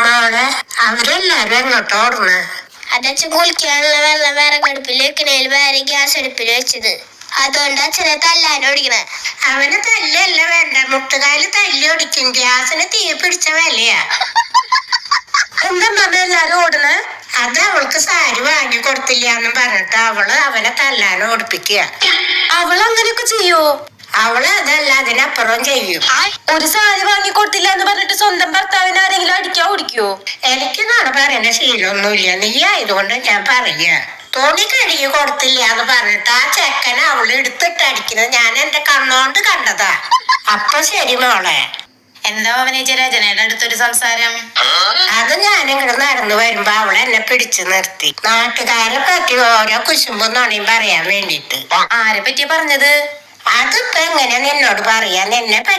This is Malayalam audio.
മോളെ അവരെല്ലാരും എങ്ങോട്ട് ഓടുന്നു? അതച്ഛൻ കുളിക്കാനുള്ള വെള്ളം വിറകടുപ്പിൽ വെക്കണേൽ വേറെ ഗ്യാസ് അടുപ്പിൽ വെച്ചത്. അതുകൊണ്ട് അച്ഛനെ തല്ലാനോടിക്കണേ. അവന് തല്ലല്ല വേണ്ട, മുട്ടുകാല് തല്ലി ഓടിക്കും. ഗ്യാസിന് തീ പിടിച്ച വിലയാ. എന്താ എല്ലാരും ഓടണേ? അത് അവൾക്ക് സാരി വാങ്ങി കൊടുത്തില്ല എന്ന് പറഞ്ഞിട്ട് അവനെ തല്ലാൻ ഓടിപ്പിക്കുക. അവള് അങ്ങനെയൊക്കെ ചെയ്യോ? അവള് അതല്ല, അതിനപ്പുറം ചെയ്യും. ഒരു സാരി വാങ്ങി കൊടുത്തില്ല എന്ന് പറഞ്ഞിട്ട് സ്വന്തം ഭർത്താവിനെ ആരെങ്കിലും അടിക്കാ ഓടിക്കോ? എനിക്ക് നാളെ പറയുന്ന ശീലമൊന്നുമില്ല. നീ ആയതുകൊണ്ട് ഞാൻ പറയുക. തുണി കഴുകി കൊടുത്തില്ല എന്ന് പറഞ്ഞിട്ട് ആ ചെക്കനെ അവള് എടുത്തിട്ട് അടിക്കുന്നത് ഞാൻ എന്റെ കണ്ണോണ്ട് കണ്ടതാ. അപ്പൊ ശരി മോളെ. എന്താ അവനേച്ച രചനയുടെ അടുത്തൊരു സംസാരം? അത് ഞാനിങ്ങോട്ട് നടന്നു വരുമ്പോ അവളെ എന്നെ പിടിച്ചു നിർത്തി. നാട്ടുകാരെ പറ്റി ഓരോ കുശുമ്പും നുണയും പറയാൻ വേണ്ടിട്ട്. ആരെ പറ്റിയാ പറഞ്ഞത്? അതിപ്പോ എങ്ങനെ നിന്നോട് പറയാൻ? എന്നെ പറ്റി